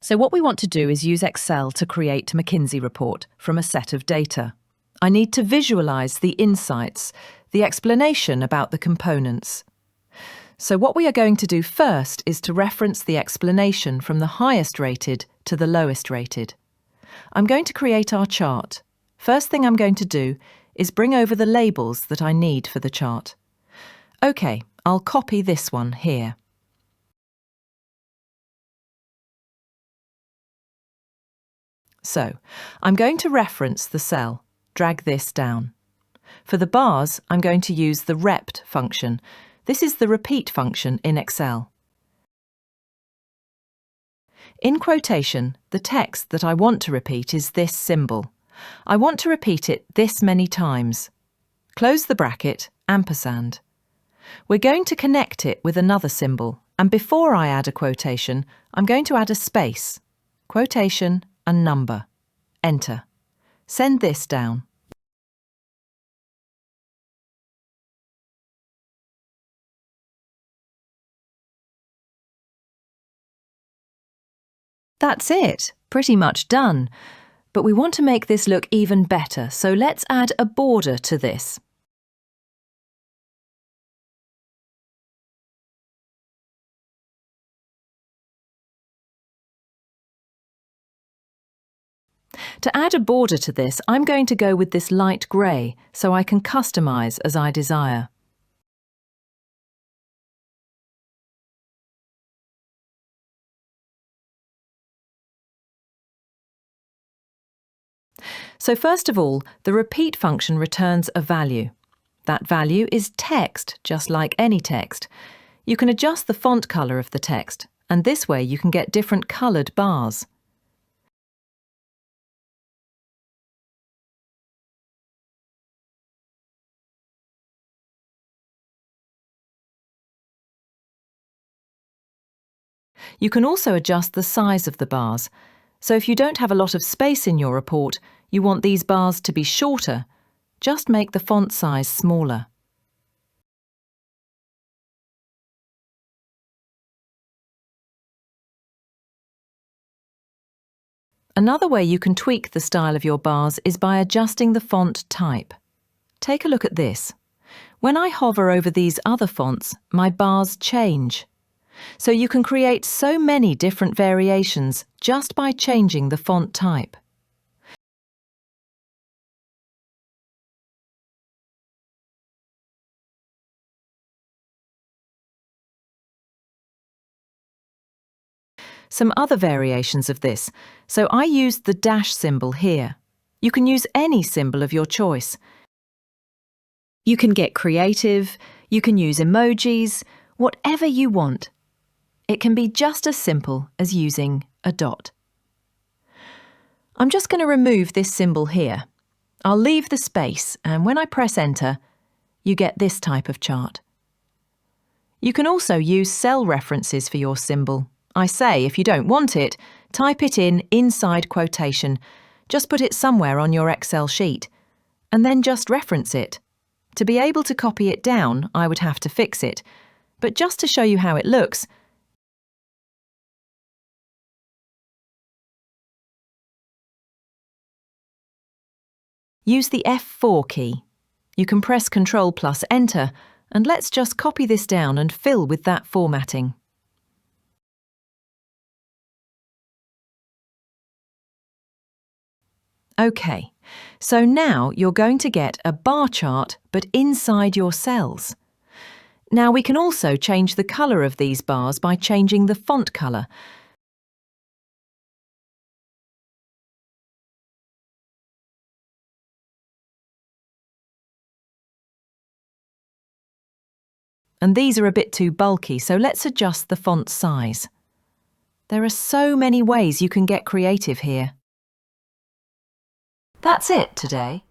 So what we want to do is use Excel to create a McKinsey report from a set of data. I need to visualize the insights, the explanation about the components. So what we are going to do first is to reference the explanation from the highest rated to the lowest rated. I'm going to create our chart. First thing I'm going to do is bring over the labels that I need for the chart. OK, I'll copy this one here. So, I'm going to reference the cell, drag this down. For the bars, I'm going to use the REPT function. This is the repeat function in Excel. In quotation, the text that I want to repeat is this symbol. I want to repeat it this many times. Close the bracket, ampersand. We're going to connect it with another symbol, and before I add a quotation, I'm going to add a space. Quotation and number. Enter. Send this down. That's it, pretty much done. But we want to make this look even better, so let's add a border to this. To add a border to this, I'm going to go with this light grey, so I can customize as I desire. So first of all, the repeat function returns a value. That value is text, just like any text. You can adjust the font colour of the text, and this way you can get different coloured bars. You can also adjust the size of the bars. So if you don't have a lot of space in your report, you want these bars to be shorter, just make the font size smaller. Another way you can tweak the style of your bars is by adjusting the font type. Take a look at this. When I hover over these other fonts, my bars change. So you can create so many different variations just by changing the font type. Some other variations of this. So I used the dash symbol here. You can use any symbol of your choice. You can get creative, you can use emojis, whatever you want. It can be just as simple as using a dot. I'm just going to remove this symbol here. I'll leave the space, and when I press enter, you get this type of chart. You can also use cell references for your symbol. I say, if you don't want it, type it in inside quotation. Just put it somewhere on your Excel sheet, and then just reference it. To be able to copy it down, I would have to fix it. But just to show you how it looks, use the F4 key. You can press Ctrl plus Enter, and let's just copy this down and fill with that formatting. OK, so now you're going to get a bar chart, but inside your cells. Now we can also change the colour of these bars by changing the font colour. And these are a bit too bulky, so let's adjust the font size. There are so many ways you can get creative here. That's it today.